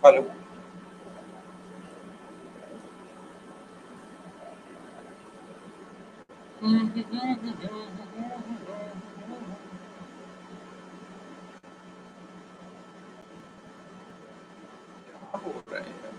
Hello. क्या हो रहा है यार?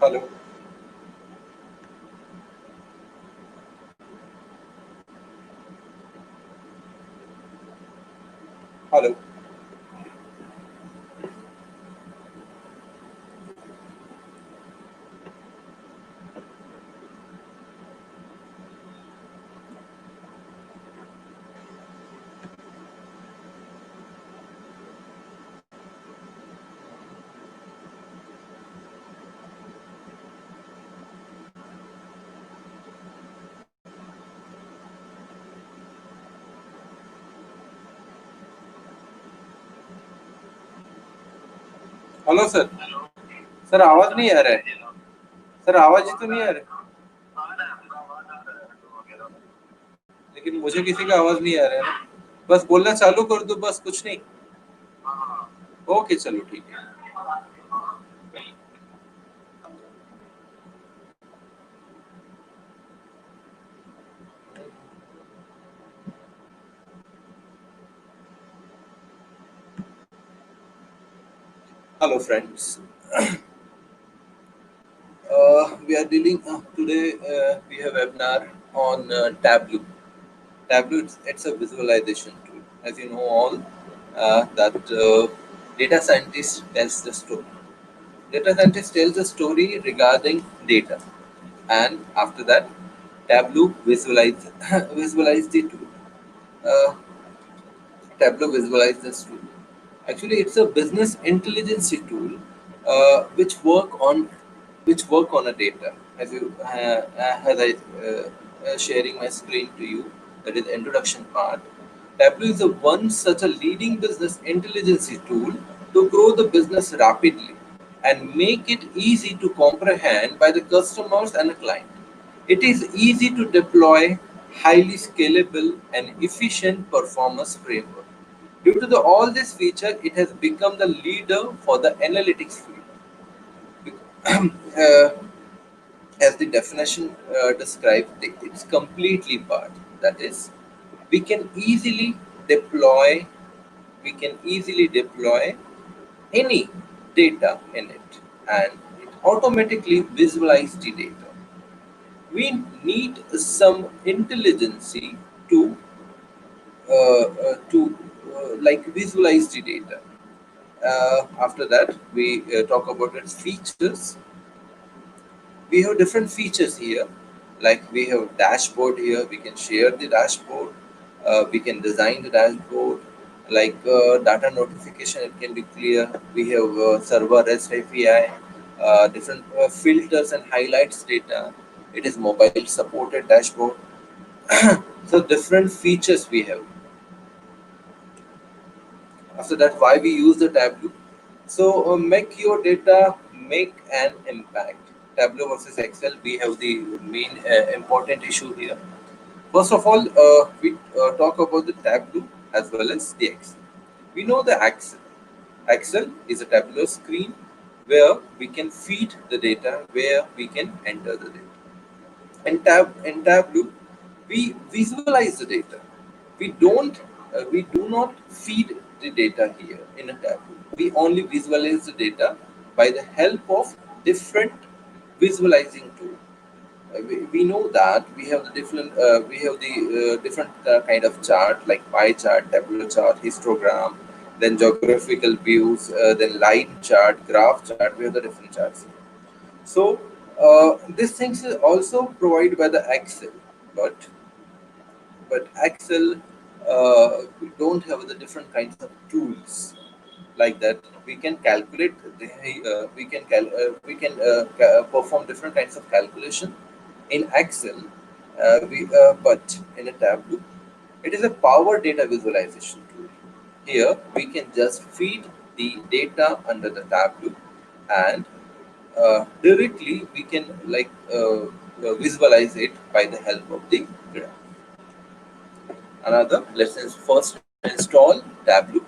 Hello. Hello. Hello sir. Sir आवाज नहीं आ रहा है। सर आवाज ही तो नहीं आ रहा है। लेकिन मुझे किसी का आवाज नहीं आ रहा है ना। बस बोलना चालू कर दो, बस कुछ नहीं। ओके चलो ठीक है। Hello friends. We are dealing today. We have a webinar on Tableau. Tableau, it's a visualization tool. As you know all, that data scientist tells the story. Data scientist tells a story regarding data, and after that, Tableau visualize visualize the tool. Uh, Tableau visualize this tool. Actually, it's a business intelligence tool which work on a data. As I sharing my screen to you, that is the introduction part. Tableau is a one such a leading business intelligence tool to grow the business rapidly and make it easy to comprehend by the customers and the client. It is easy to deploy, highly scalable and efficient performance framework. Due to all this feature, it has become the leader for the analytics field. uh, as the definition describes, it's completely part. That is, we can easily deploy, we can easily deploy any data in it, and it automatically visualize the data. We need some intelligence to like visualize the data. After that, we talk about its features. We have different features here, like we have dashboard here. We can share the dashboard. We can design the dashboard. Like data notification, it can be clear. We have server REST API, different filters and highlights data. It is mobile supported dashboard. So different features we have. After that, why we use the Tableau? So make your data make an impact. Tableau versus Excel, we have the main important issue here. First of all, we talk about the Tableau as well as the Excel. We know the Excel. Excel is a tabular screen where we can feed the data, where we can enter the data. In Tableau, We visualize the data. We do not feed the data here in a tableau. We only visualize the data by the help of different visualizing tool. We know that we have the different kind of chart like pie chart, tableau chart, histogram, then geographical views, then line chart, graph chart. We have the different charts. So these things is also provided by the Excel, but Excel we don't have the different kinds of tools like that. We can calculate perform different kinds of calculation in Excel. But in a Tableau, it is a power data visualization tool. Here we can just feed the data under the Tableau, and directly we can visualize it by the help of the graph. Another, first install Tableau.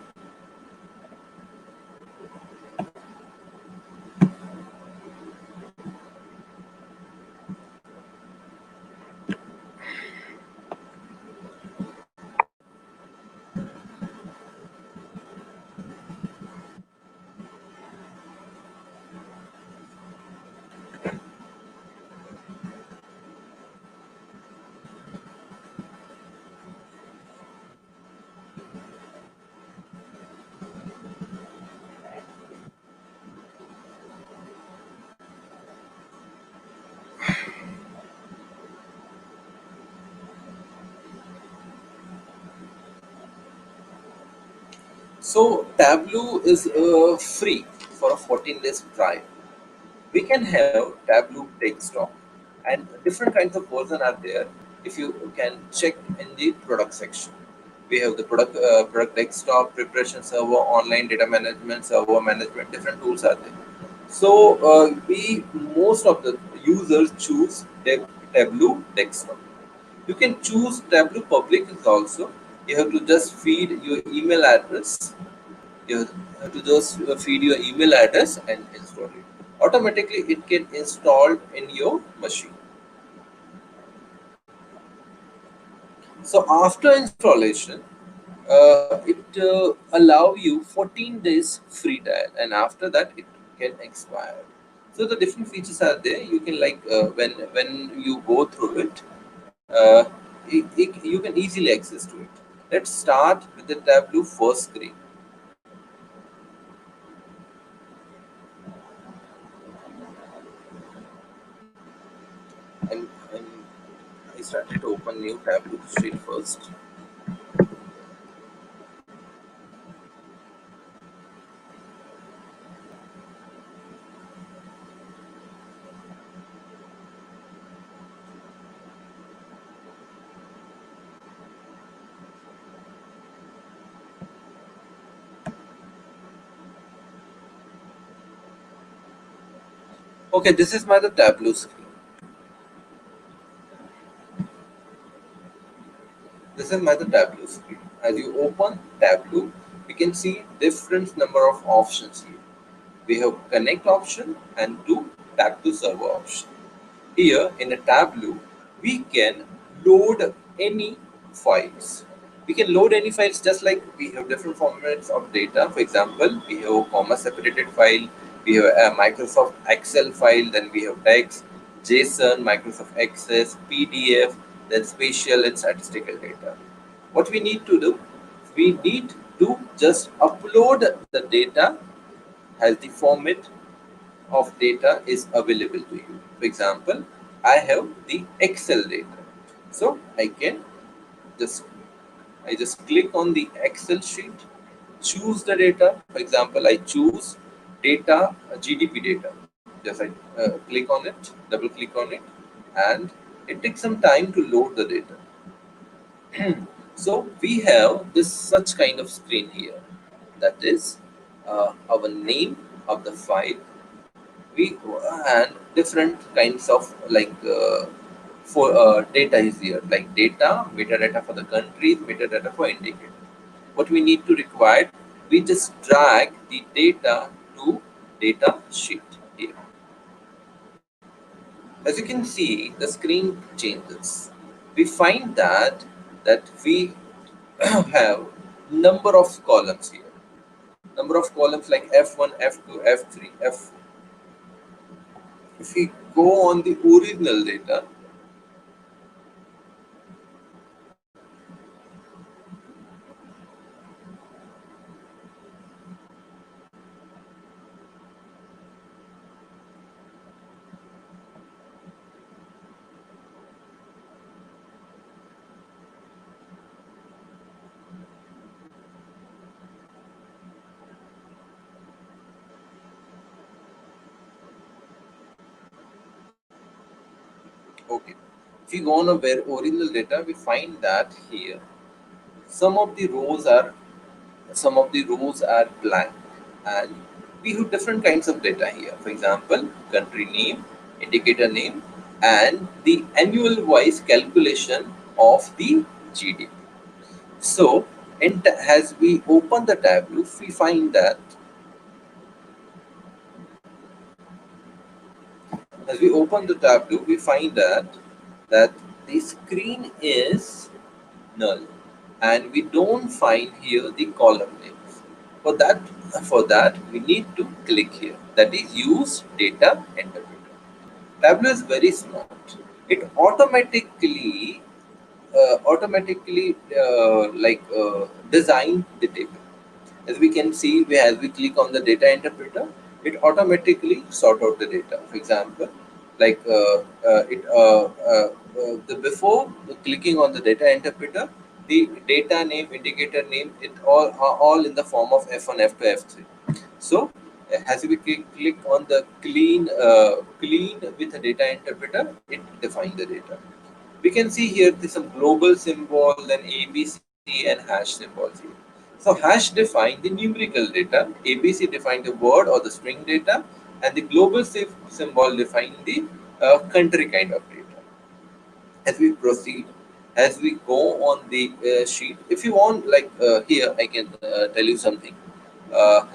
So Tableau is free for a 14 days trial. We can have Tableau desktop, and different kinds of version are there. If you can check in the product section, we have the product desktop, preparation server, online data management, server management. Different tools are there. So we most of the users choose Tableau desktop. You can choose Tableau public also. You have to just feed your email address. You have to just feed your email address and install it. Automatically, it can install in your machine. So after installation, it allow you 14 days free trial, and after that it can expire. So the different features are there. You can when you go through it, you can easily access to it. Let's start with the Tableau first screen. And I started to open new Tableau sheet first. Okay, this is my the Tableau screen. This is my the Tableau screen. As you open Tableau, we can see different number of options here. We have connect option and two tag to server option. Here in a Tableau, we can load any files. We can load any files just like we have different formats of data. For example, we have a comma separated file, we have a Microsoft Excel file, then we have text, JSON, Microsoft Access, PDF, then spatial and statistical data. What we need to do? We need to just upload the data as the format of data is available to you. For example, I have the Excel data. So just I just click on the Excel sheet, choose the data. For example, I choose data GDP data. Just I click on it, double click on it, and it takes some time to load the data. So we have this such kind of screen here. That is our name of the file, we and different kinds of for data is here, like data, metadata for the countries, metadata for indicator. What we need to require, we just drag the data to data sheet here. As you can see, the screen changes. we find that we have number of columns here. Number of columns like F1, F2, F3, F4. If we go on the original data, okay. If we go on a original data, we find that here some of the rows are blank, and we have different kinds of data here. For example, country name, indicator name, and the annual wise calculation of the GDP. So, as we open the Tableau, we find that as we open the Tableau, we find that the screen is null, and we don't find here the column names. For that, we need to click here. That is use data interpreter. Tableau is very smart. It automatically design the table. As we can see, as we click on the data interpreter, it automatically sort out the data. For example, like the before clicking on the data interpreter, the data name, indicator name, it all are all in the form of F1, F2, F3. So as we click on the clean with a data interpreter, it defines the data. We can see here there's some global symbol, then ABC and hash symbols here. So hash define the numerical data, ABC define the word or the string data, and the global symbol define the country kind of data. As we proceed, as we go on the sheet, if you want, like here I can tell you something,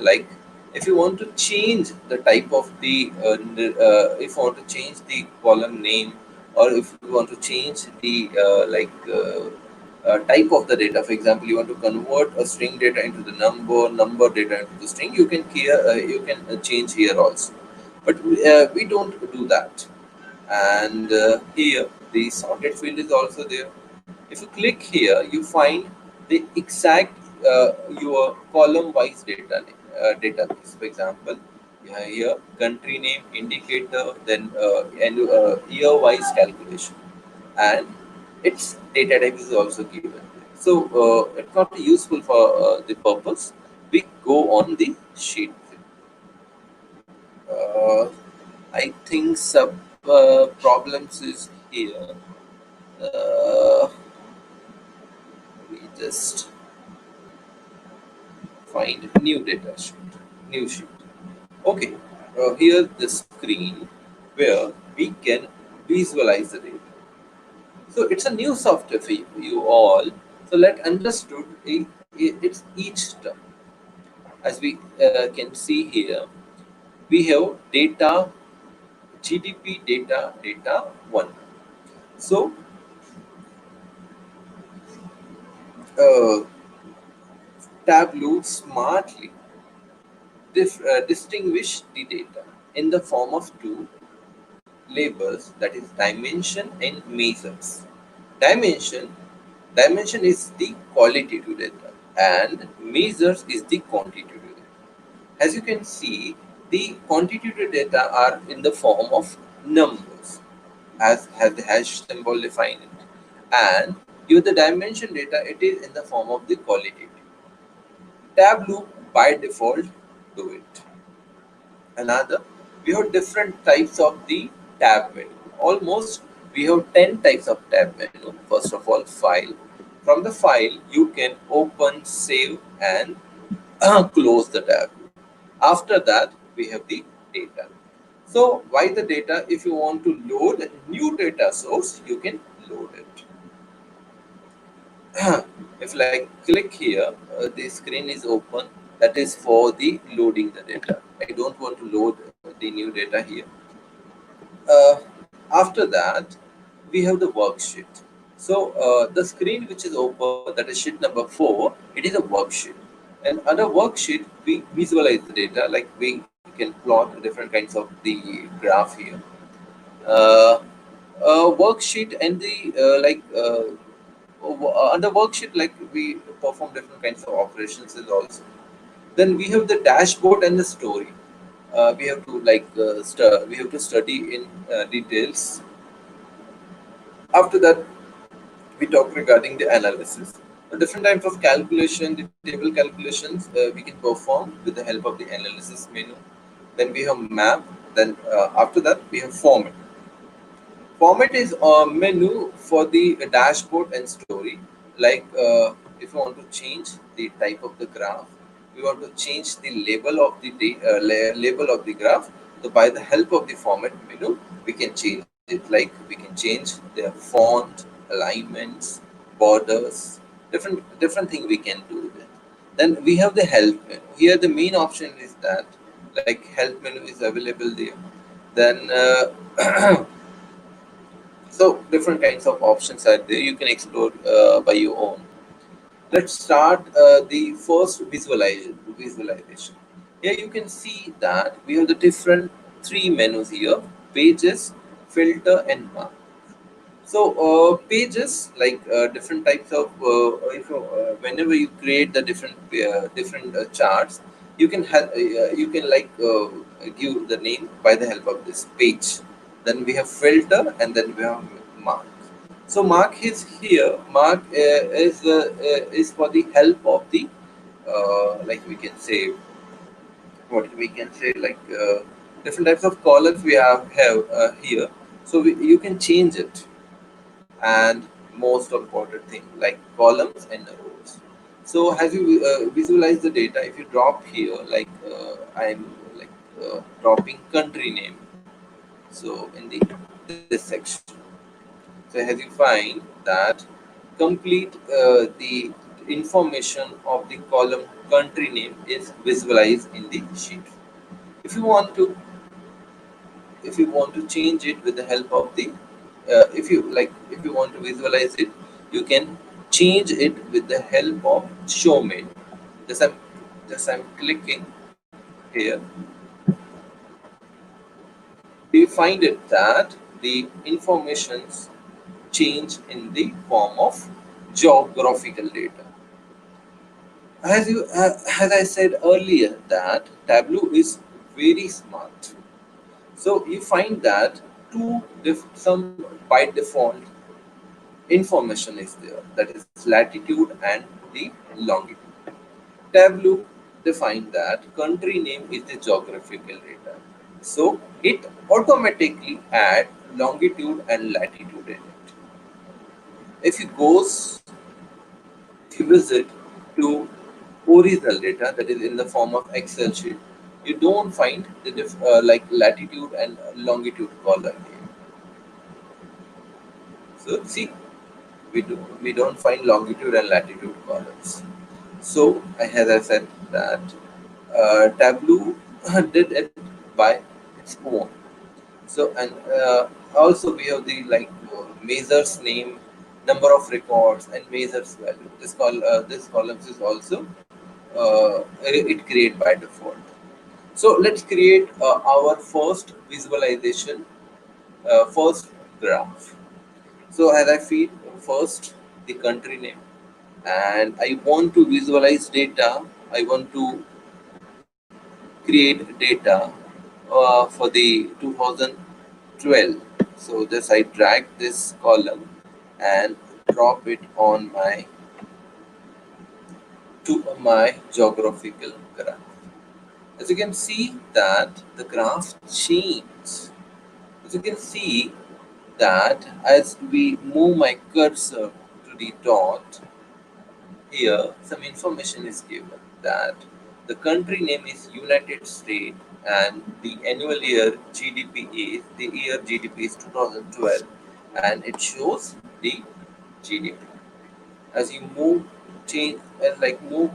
like if you want to change the type of the if you want to change the column name, or if you want to change the type of the data. For example, you want to convert a string data into the number data into the string, you can change here also, but we don't do that. And here the sorted field is also there. If you click here, you find the exact your column wise database. For example, you have here country name, indicator, then year wise calculation, and its data type is also given. So it's not useful for the purpose. We go on the sheet. uh, I think sub problems is here. Uh, we just find new data sheet, new sheet. Okay, here's the screen where we can visualize the data. So it's a new software for you all. So let understood it's each term. As we can see here, we have data, GDP data one. So uh, Tableau smartly distinguish the data in the form of two labels, that is dimension and measures. Dimension dimension is the qualitative data and measures is the quantitative data. As you can see, the quantitative data are in the form of numbers, as has the hash symbol defined it, and the dimension data, it is in the form of the qualitative. Tableau by default do it. Another, we have different types of the tab menu. Almost we have 10 types of tab menu. First of all, file. From the file, you can open, save, and close the tab. After that, we have the data. So why the data? If you want to load a new data source, you can load it. If like click here, the screen is open. That is for the loading the data. I don't want to load the new data here. uh, After that, we have the worksheet. So the screen which is open, that is sheet number 4, it is a worksheet. And under worksheet, we visualize the data, like we can plot different kinds of the graph here. Uh, Worksheet and the under worksheet, like we perform different kinds of operations is also. Then we have the dashboard and the story. We have to we have to study in details. After that, we talk regarding the analysis. Different types of calculation, the table calculations we can perform with the help of the analysis menu. Then we have map. Then after that, we have format. Format is a menu for the dashboard and story. Like if you want to change the type of the graph, we want to change the label of the label of the graph. So by the help of the format menu, we can change it. Like we can change their font, alignments, borders, different thing we can do with it. Then we have the help menu. Here the main option is that like help menu is available there. Then so different kinds of options are there. You can explore by your own. Let's start the first visualization. Here you can see that we have the different three menus here: pages, filter, and mark. So pages, like different types of if whenever you create the different charts, you can give the name by the help of this page. Then we have filter, and then we have mark. So mark is here. Mark is for the help of the like we can say, what we can say, like different types of columns we have here. So you can change it. And most important thing, like columns and rows. So as you visualize the data, if you drop here, like I'm like dropping country name, so in the this section, so as you find that complete the information of the column country name is visualized in the sheet. If you want to, if you want to change it with the help of the if you want to visualize it, you can change it with the help of show menu. Just i'm just i'm clicking here. We find it that the informations change in the form of geographical data. As I said earlier, that Tableau is very smart. So you find that some by default information is there, that is latitude and the longitude. Tableau defined that country name is the geographical data. So it automatically add longitude and latitude in it. If you goes, if you visit to original data, that is in the form of Excel sheet, you don't find the like latitude and longitude column here. So see, we don't find longitude and latitude columns. So as I said that Tableau did it by its own. So and also we have the measures name, number of records, and measures value. This columns is also it create by default. So let's create our first visualization, first graph. So as I feed first the country name, and I want to visualize data. I want to create data for the 2012. So this I drag this column and drop it on my to my geographical graph. As you can see that the graph changes. As you can see that as we move my cursor to the dot, here some information is given that the country name is United States and the annual year GDP is, the year GDP is 2012, and it shows the GDP. As you move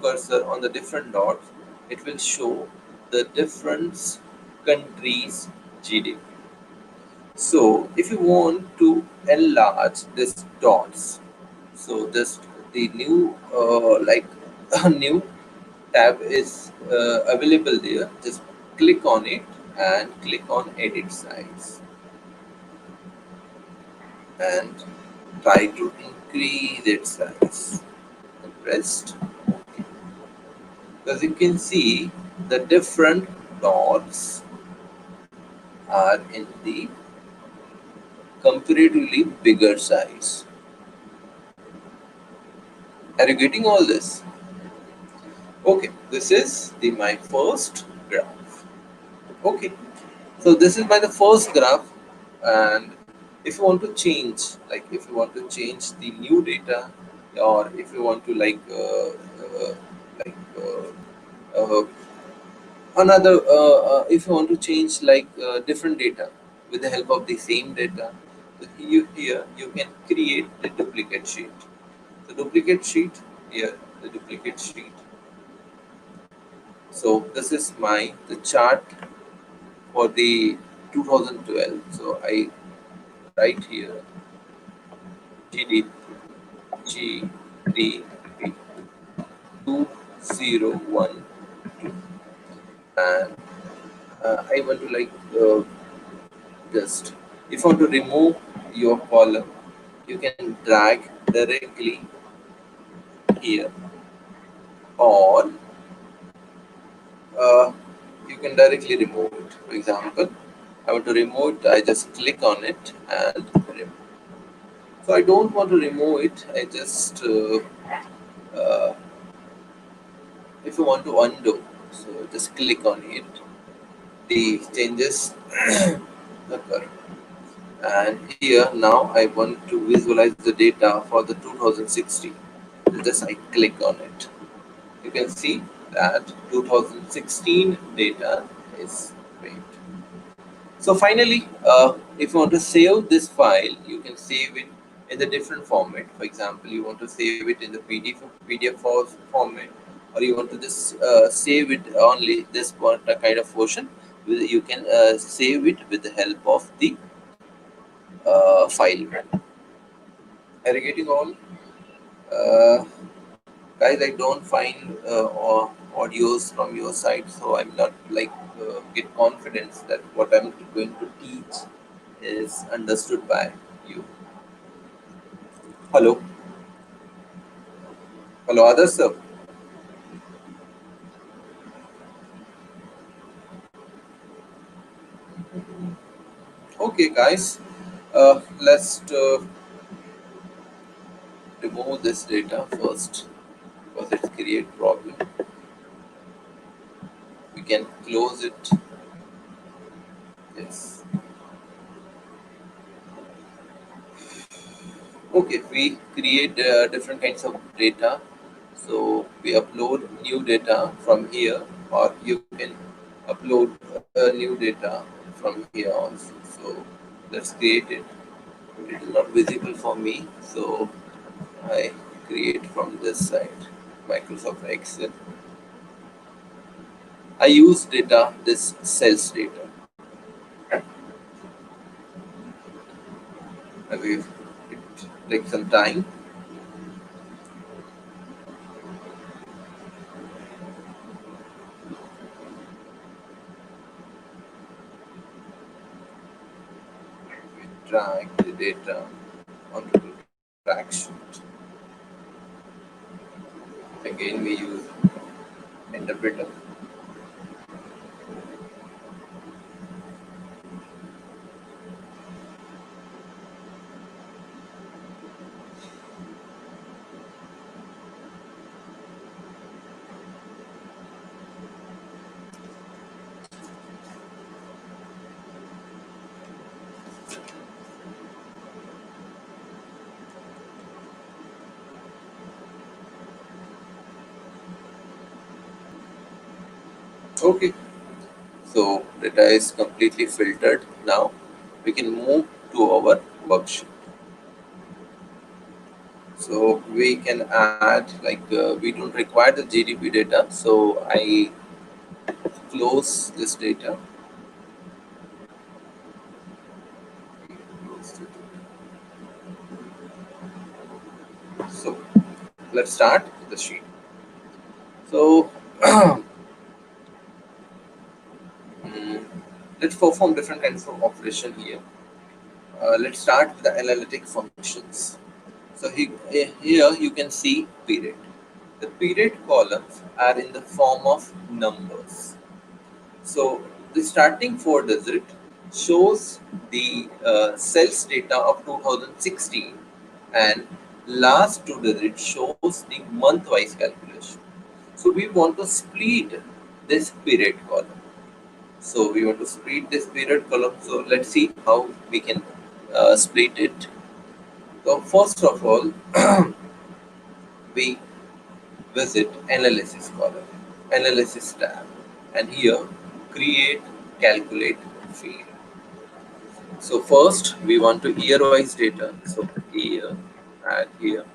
cursor on the different dots, it will show the different countries GDP. So if you want to enlarge this dots, so this the new a new tab is available there. Just click on it and click on edit size and try to increase its size. And pressed. As you can see, the different dots are in the comparatively bigger size. Are you getting all this? Okay, this is the my first graph. Okay, so this is my the first graph, and if you want to change, like if you want to change the new data, or if you want to like uh, another if you want to change different data with the help of the same data, so here you can create the duplicate sheet. The duplicate sheet here, the duplicate sheet. So this is my the chart for the 2012. So I write here GDP GDP 2012, and I want to just if you want to remove your column, you can drag directly here, or uh, you can directly remove it. For example, I want to remove it, I just click on it and remove. So I don't want to remove it, I just uh, if you want to undo, so just click on it, the changes occur. And here now I want to visualize the data for the 2016. So just I click on it. You can see that 2016 data is great. So finally, if you want to save this file, you can save it in the different format. For example, you want to save it in the PDF format, or you want to just save it only this one kind of portion. You can save it with the help of the file. Are you getting all? Uh, Guys, I don't find audios from your side, so I'm not get confidence that what I'm going to teach is understood by you. Hello, hello, others, sir. Okay, guys, let's remove this data first because it create problem. We can close it. Yes. Okay, we create different kinds of data. So we upload new data from here, or you can upload new data from here also. So let's create it. It is not visible for me, so I create from this side, Microsoft Excel. I use data, this sales data. I will it take some time. We drag the data onto the track sheet. Again, we use interpreter. Okay, so data is completely filtered. Now we can move to our worksheet. So we can add we don't require the GDP data. So I close this data. let's start with the sheet. So mm, let's perform different kinds of operation here. Let's start with the analytic functions. So here you can see period. The period columns are in the form of numbers. So the starting four digit shows the sales data of 2016, and last two digits shows the month-wise calculation. So we want to split this period column. So we want to split this period column. So let's see how we can split it. So first of all, we visit analysis column, analysis tab, and here create calculate field. So first we want to year wise data. So year, add here,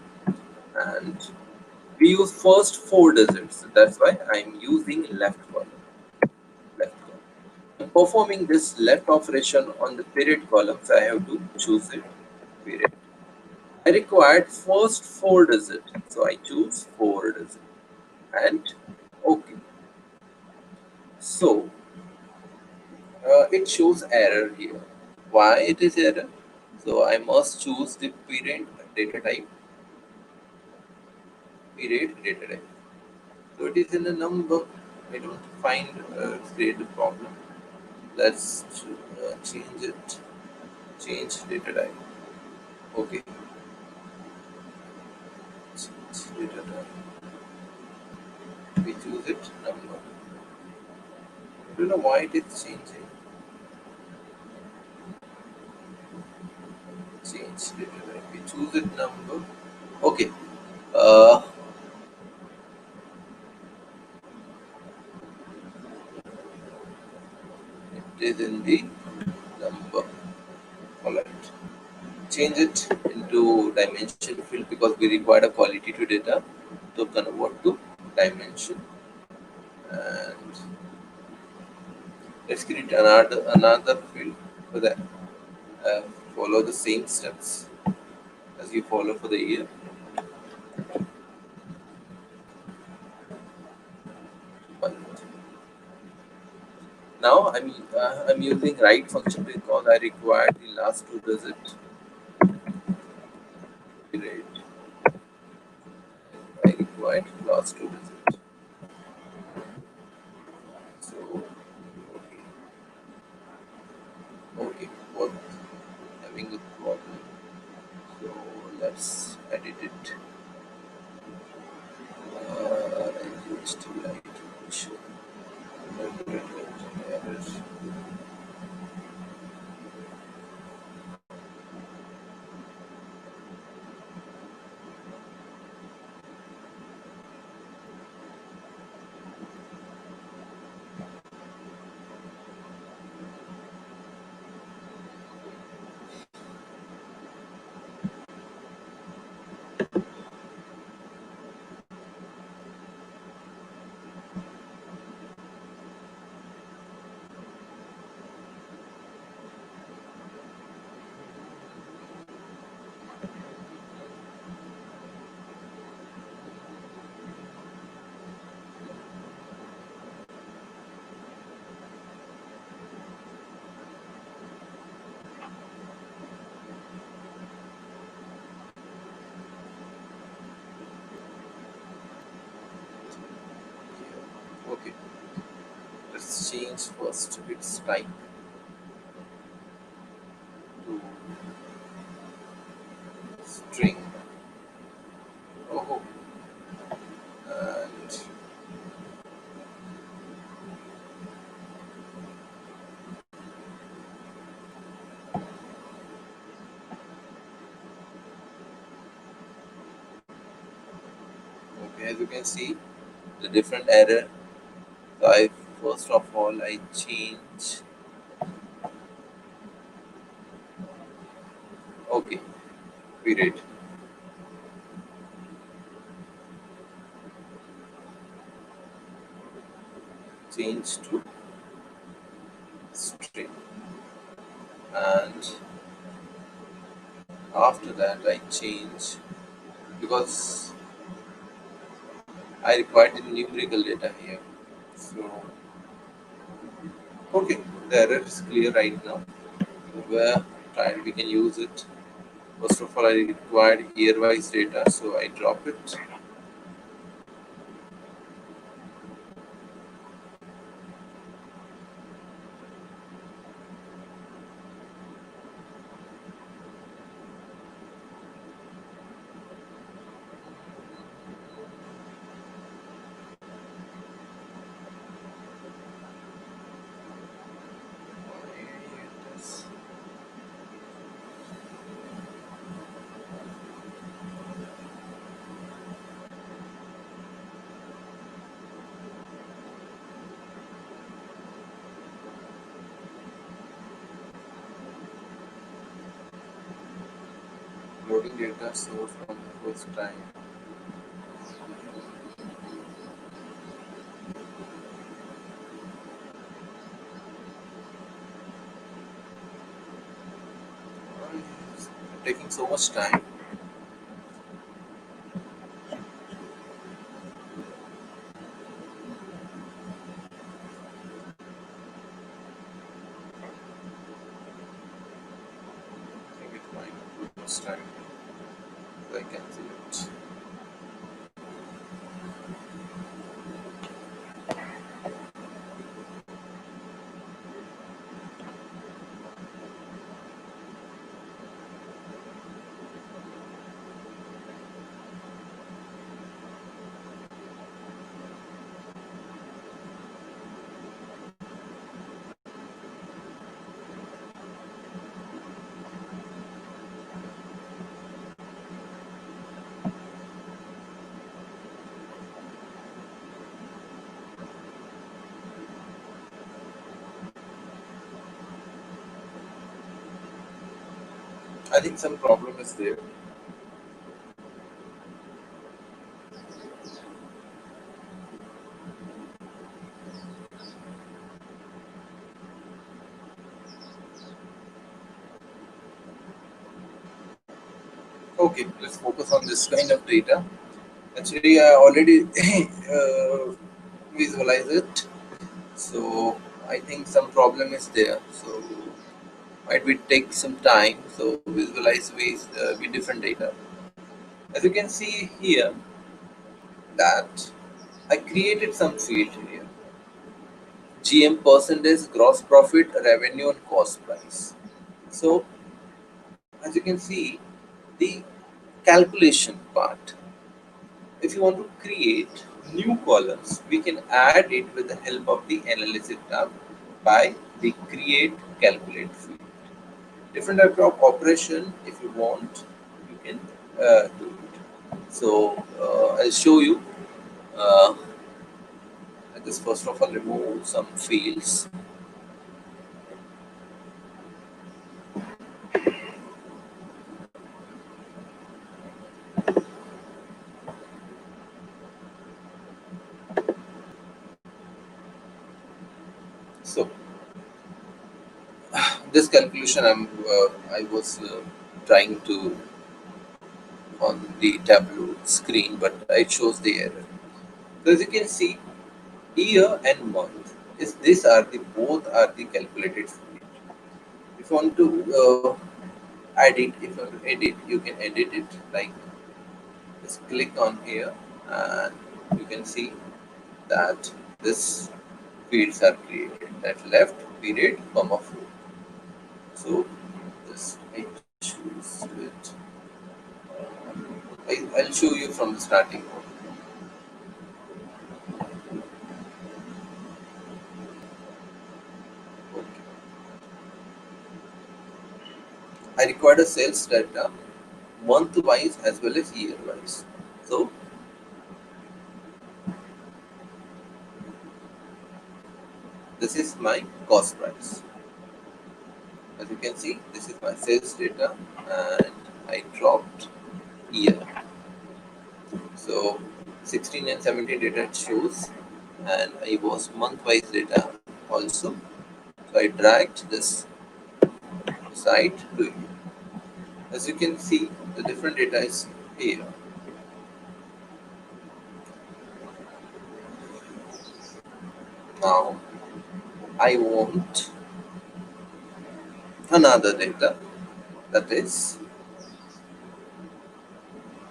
and we use first four digits. That's why I'm using left column. Left column. Performing this left operation on the period column, so I have to choose it. Period. I required first four digits, so I choose four digits and OK. So it shows error here. Why it is error? So I must choose the period data type, period data type. So it is in a number. I don't find create a problem. Let's change it. Change data type. Okay. Change data type. We choose it number. I don't know why it is changing. Change data type. We choose it number. Okay. Uh, it is in the number. Alright. Change it into dimension field because we require a quality to data to convert to dimension. And let's create another field for that. Uh, Follow the same steps as you follow for the year. But now I'm using right function because I require the last two digits. Right. I required last two digits. So okay, what having a problem. So let's edit it. Used to like function. Errors. Okay, let's change first its type to string. Oh, and okay, as you can see, the different error. So I first of all I change. Okay, period. Change to string, and after that I change because I required the numerical data here. So, okay, the error is clear right now. Where we can use it. First of all, I required year-wise data, so I drop it. Loading data, so from the first time. It's taking so much time. I think it might too much time. So I cancel it. I think some problem is there. Okay, let's focus on this kind of data. Actually, I already visualize it. So I think some problem is there. So might be take some time. So visualize with different data. As you can see here, that I created some field here. GM percentage, gross profit, revenue, and cost price. So as you can see, the calculation part. If you want to create new columns, we can add it with the help of the analysis tab by the create calculate field. Different type of operation, if you want, you can do it. So I'll show you. Uh, I just first of all remove some fields. So this calculation I was trying to on the Tableau screen, but it shows the error. So as you can see, year and month is these are the both are the calculated field. If you want to edit, if you want to edit, you can edit it like just click on here, and you can see that this fields are created. That left period comma 4. So this I choose it. I'll show you from the starting point. Okay. I required a sales data month wise as well as year wise. So this is my cost price. As you can see, this is my sales data, and I dropped year. So 16 and 17 data it shows, and I was month wise data also. So I dragged this side to here. As you can see, the different data is here. Now I want another data, that is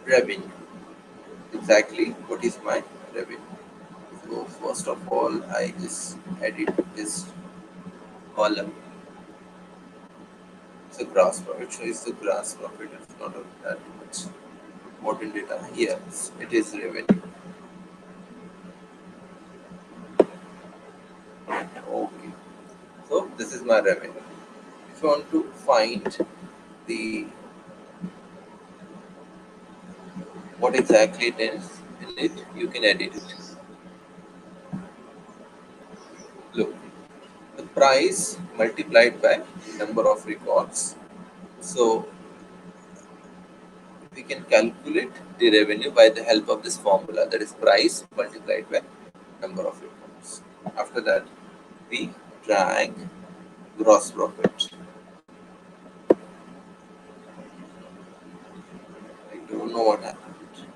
revenue. Exactly what is my revenue. So first of all, I just edit this column. So gross profit. So it's the gross profit. It's not that much important data. Yes, it is revenue. Okay. So this is my revenue. If you want to find the what exactly it is in it, you can edit it. Look, the price multiplied by number of records. So we can calculate the revenue by the help of this formula, that is price multiplied by number of records. After that, we drag gross profit. I don't know what happened.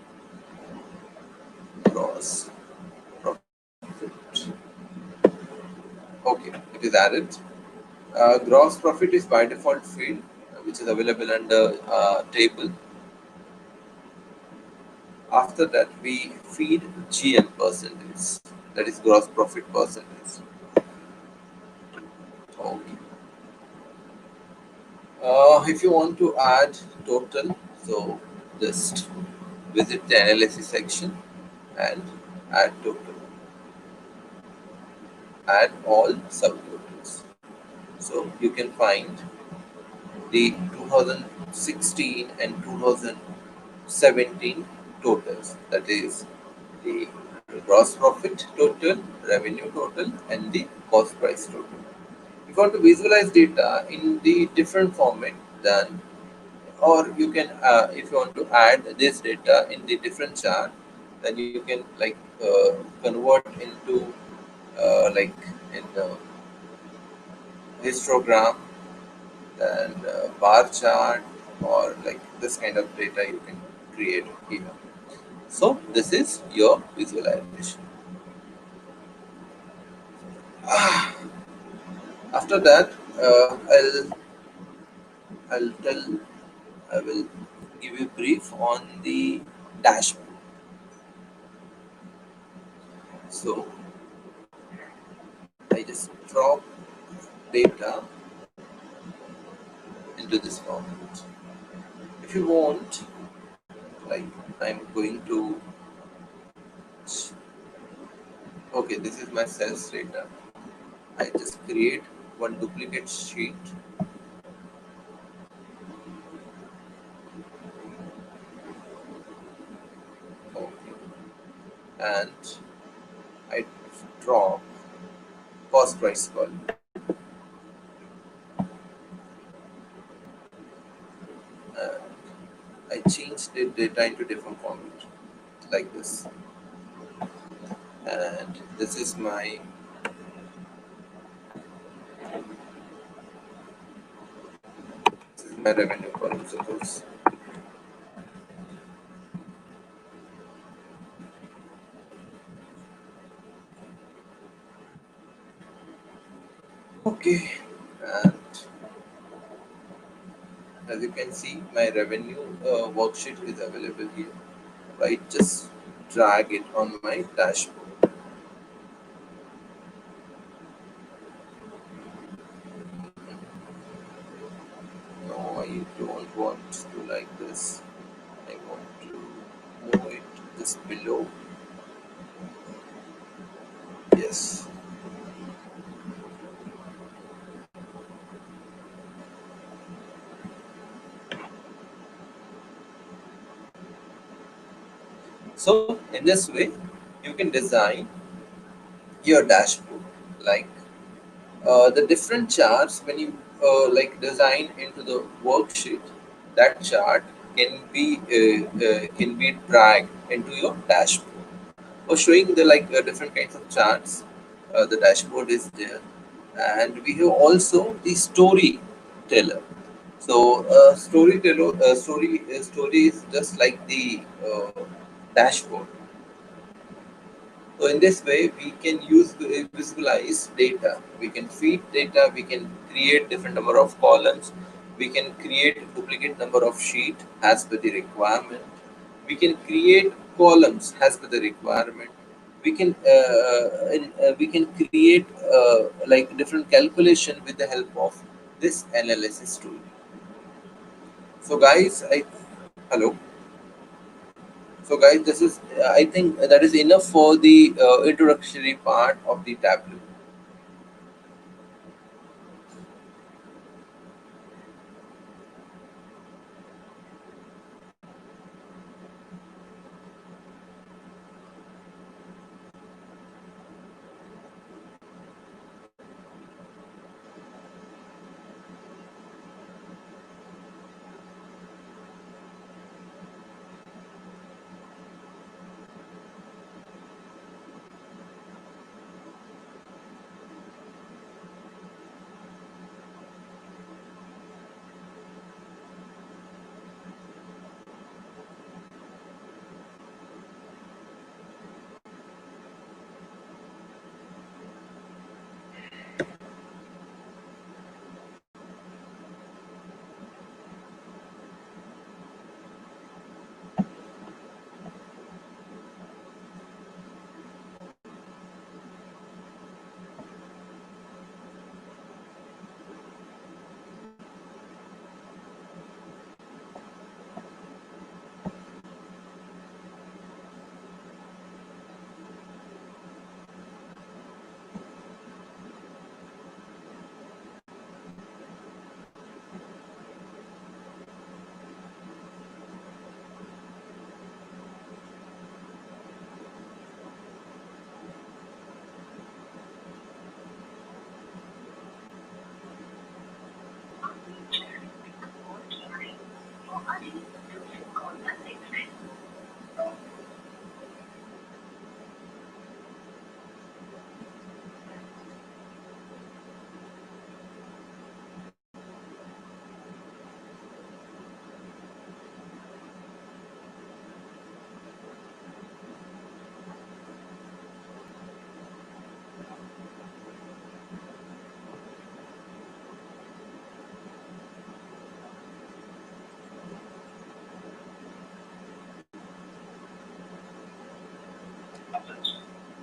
Gross profit. Okay, it is added. Gross profit is by default field, which is available under table. After that, we feed GM percentage, that is gross profit percentage. Okay. If you want to add total, so just visit the analysis section and add total, add all subtotals. So you can find the 2016 and 2017 totals, that is the gross profit total, revenue total, and the cost price total. If you want to visualize data in the different format, then or you can if you want to add this data in the different chart, then you can like convert into like in the histogram and bar chart, or like this kind of data you can create here. So this is your visualization. After that, I'll tell I will give you brief on the dashboard. So I just drop data into this format. If you want, like I'm going to, okay, this is my sales data. I just create one duplicate sheet. Okay, and I drop cost price column. And I change the data into different format like this. And this is my revenue column. Suppose. Okay, and as you can see, my revenue worksheet is available here. Right, just drag it on my dashboard. No, I don't want to like this. I want to move it just below. Yes. So in this way, you can design your dashboard like the different charts when you like design into the worksheet. That chart can be dragged into your dashboard or showing the like different kinds of charts. The dashboard is there, and we have also the storyteller. So story is just like the dashboard. So in this way, we can use visualize data. We can feed data. We can create different number of columns. We can create duplicate number of sheet as per the requirement. We can create columns as per the requirement. We can create like different calculation with the help of this analysis tool. So guys, I hello. So guys, this is I think that is enough for the introductory part of the Tableau.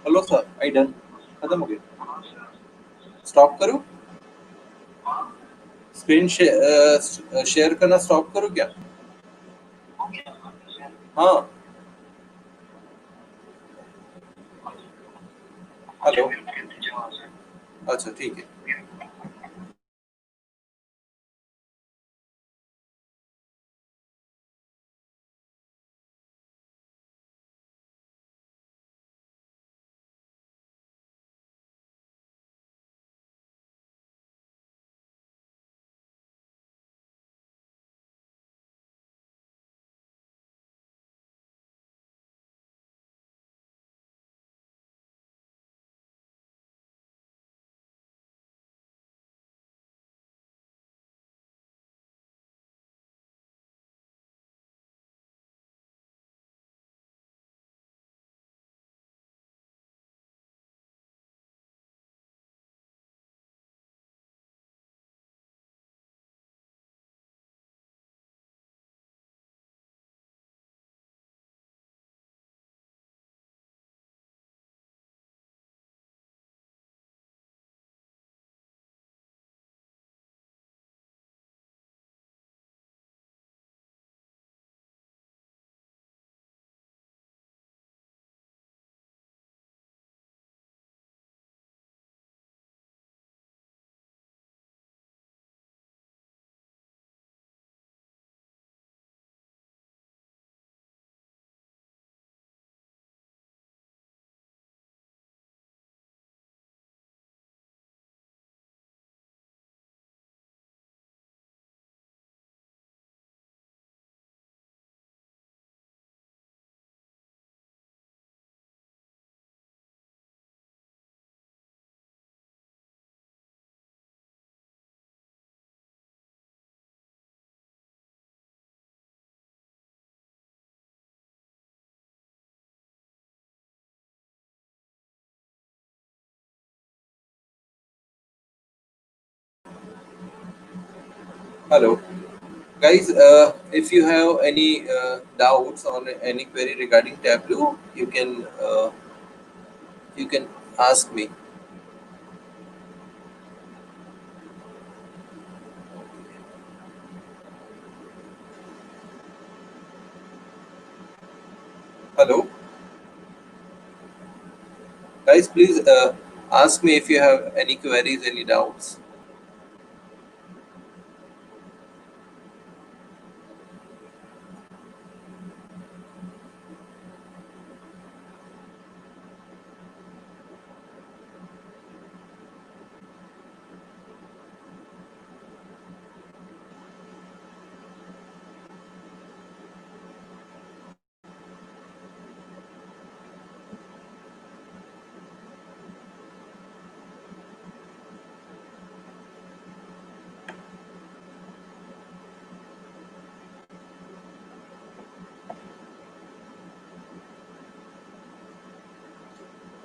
Hello sir I done खत्म हो गया stop करूं screen share करना stop करूं क्या हाँ hello अच्छा ठीक है Hello, guys. If you have any doubts on any query regarding Tableau, you can ask me. Hello, guys. Please ask me if you have any queries, any doubts.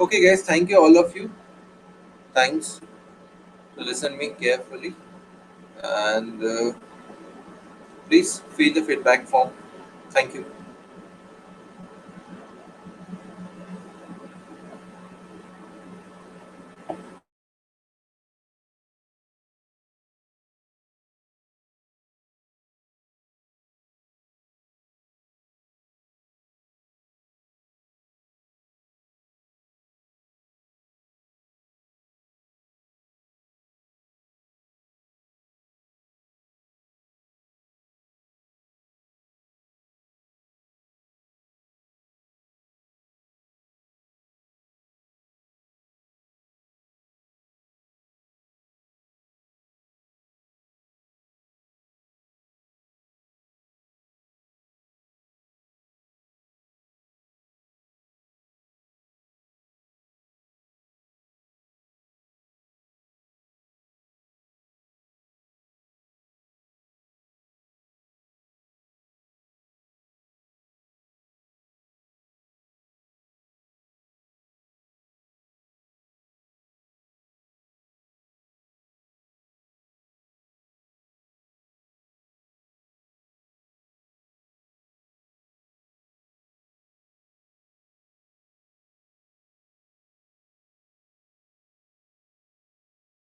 Okay, guys. Thank you, all of you. Thanks to listen me carefully, and please fill the feedback form. Thank you.